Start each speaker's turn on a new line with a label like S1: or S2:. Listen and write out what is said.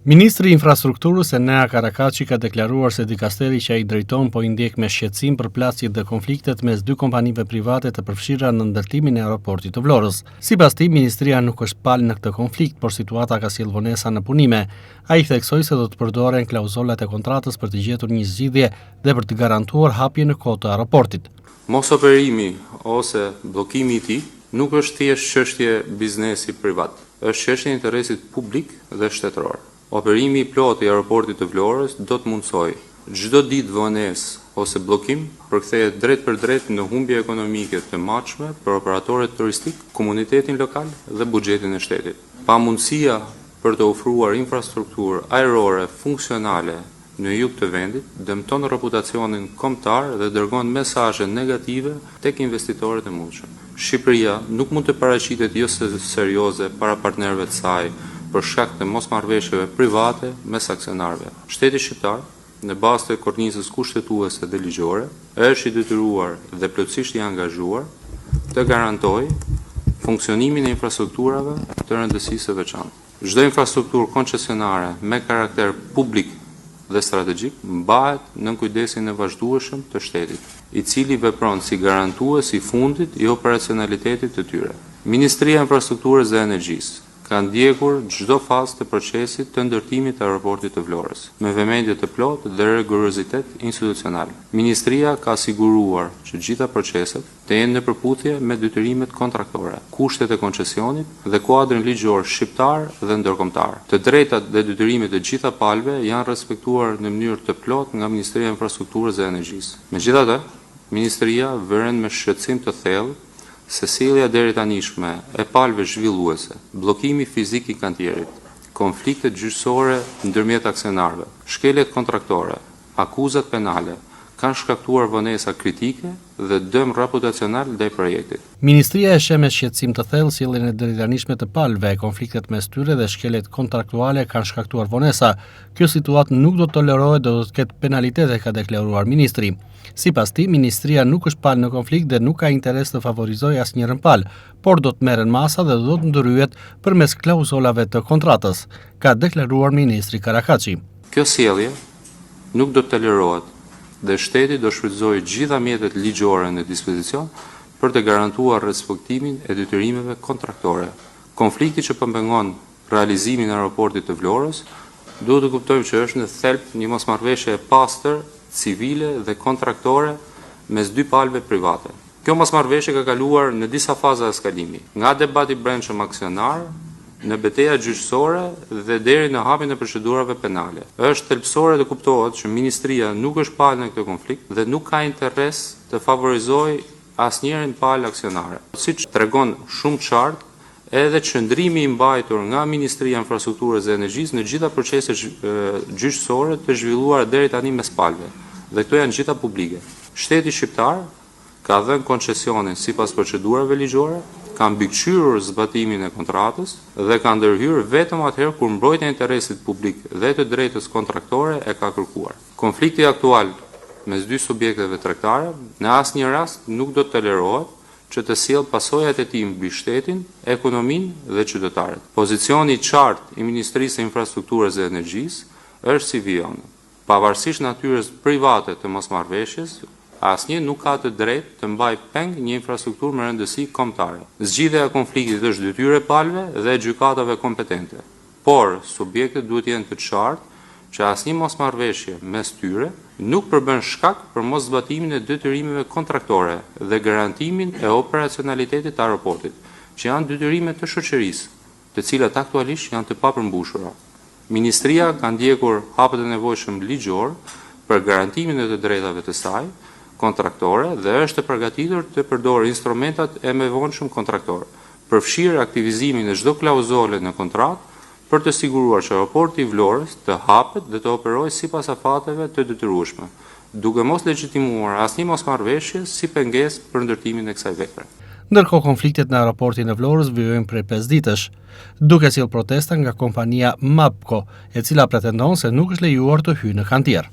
S1: Ministri i Infrastrukturës Enea Karakaçi ka deklaruar se dikasteri që ai drejton po i ndjek me shqetësim përplasjet dhe konfliktet mes dy kompanive private të përfshira në ndërtimin e aeroportit të Vlorës. Sipas tij, ministria nuk është palë në këtë konflikt, por situata ka sjellë vonesa në punime. Ai theksoi se do të përdoren klauzolat e kontratës për të gjetur një zgjidhje dhe për të garantuar hapje në kohë të aeroportit.
S2: Mosoperimi ose bllokimi i tij nuk është thjesht çështje biznesi privat, është çështje e interesit publik dhe shtetëror. Operimi i plotë i aeroportit të Vlorës do të mundsojë çdo ditë vonesë ose bllokim përkthehet drejt për drejt në humbje ekonomike të matshme për operatorët turistik, komunitetin lokal dhe buxhetin e shtetit. Pamundësia për të ofruar infrastrukturë ajrore funksionale në jug të vendit dëmton reputacionin kombëtar dhe dërgon mesazhe negative tek investitorët e mundshëm. Shqipëria nuk mund të paraqitet jo serioze para partnerëve të saj për shkak të mosmarrëveshjeve private mes aksionarëve. Shteti shqiptar, në bazë të kornizës kushtetuese dhe ligjore, është i detyruar dhe plotësisht i angazhuar të garantojë funksionimin e infrastrukturave të rëndësisë së veçantë. Çdo infrastrukturë koncesionare me karakter publik dhe strategjik mbahet nën kujdesin e vazhdueshëm të shtetit, i cili vepron si garantues i fundit i operacionalitetit të tyre. Ministria e Infrastrukturës dhe Energjisë ka ndjekur çdo fazë të procesit të ndërtimit të aeroportit të Vlorës, me vëmendje të plotë dhe rigorozitet institucional. Ministria ka siguruar që gjitha proceset të jenë në përputhje me detyrimet kontraktore, kushtet e koncesionit dhe kuadrin ligjor shqiptar dhe ndërkombëtar. Të drejtat dhe detyrimet e gjitha palëve janë respektuar në mënyrë të plotë nga Ministria e Infrastrukturës dhe Energjisë. Megjithatë, Ministria vëren me shqetësim të thellë se sjellja deri tanishme e palëve zhvilluese, bllokimi fizik i kantierit, konfliktet gjyqësore ndërmjet aksionarëve, shkeljet kontraktore, akuzat penale kanë shkaktuar vonesa kritike dhe dëm reputacional ndaj projektit.
S1: Ministria e sheh me shqetësim të thellë sjelljen e deri tanishme të palëve, konfliktet mes tyre dhe shkeljet kontraktuale kanë shkaktuar vonesa. Kjo situatë nuk do të tolerohet dhe do të ketë penalitete, ka deklaruar ministri. Sipas tij, ministria nuk është palë në konflikt dhe nuk ka interes të favorizojë asnjërin palë, por do të merren masa dhe do të ndryhet përmes klauzolave të kontratës, ka deklaruar ministri Karakaçi.
S2: Kjo sjellje nuk do të tolerohet dhe shteti do shfrytëzojë gjitha mjetet ligjore në dispozicion për të garantuar respektimin e detyrimeve kontraktore. Konflikti që pengon realizimin e aeroportit të Vlorës duhet të kuptojmë që është në thelb një mosmarrëveshje e pastër, civile dhe kontraktore mes dy palëve private. Kjo mosmarrëveshje ka kaluar në disa faza eskalimi, nga debati brendshëm aksionar, në betejë gjyqësore dhe deri në hapjen e procedurave penale. Është thelbësore të kuptohet që ministria nuk është palë në këtë konflikt dhe nuk ka interes të favorizojë asnjërin palë aksionare. Siç tregon shumë qartë, edhe qëndrimi i mbajtur nga Ministria e Infrastrukturës dhe Energjisë në gjitha proceset gjyqësore të zhvilluara deri tani mes palëve, dhe këto janë gjitha publike. Shteti shqiptar ka dhënë koncesionin sipas procedurave ligjore, ka mbikëqyrur zbatimin e kontratës dhe ka ndërhyrë vetëm atëherë kur mbrojtja e interesit publik dhe të drejtës kontraktore e ka kërkuar. Konflikti aktual mes dy subjekteve tregtare në asnjë rast nuk do të tolerohet që të sjellë pasojat e tij mbi shtetin, ekonominë dhe qytetarët. Pozicioni i qartë i Ministrisë së Infrastrukturës dhe Energjisë është si vijon. Pavarësisht natyrës private të mosmarrëveshjes, asnjë nuk ka të drejtë të mbajë peng një infrastrukturë me rëndësi kombëtare. Zgjidhja e konfliktit është detyrë e palëve dhe gjykatave kompetente. Por subjektet duhet të jenë të qartë që asnjë mosmarrëveshje mes tyre nuk përbën shkak për mos zbatimin e detyrimeve kontraktore dhe garantimin e operacionalitetit të aeroportit, që janë detyrime të shoqërisë, të cilat aktualisht janë të papërmbushura. Ministria ka ndjekur hapet e nevojshëm ligjor për garantimin e të drejtave të saj kontraktore dhe është e përgatitur të përdorë instrumentat e mëvonshëm kontraktor, përfshirë aktivizimin e çdo klauzole në kontratë për të siguruar që aeroporti i Vlorës të hapet dhe të operojë sipas afateve të detyrueshme, duke mos legjitimuar asnjë mosmarrëveshje si pengesë për ndërtimin e kësaj vepre.
S1: Ndërkohë, konfliktet në aeroportin e Vlorës vijojnë prej 5 ditësh, duke sjellë protesta nga kompania Mapco, e cila pretendon se nuk është lejuar të hyjë në kantier.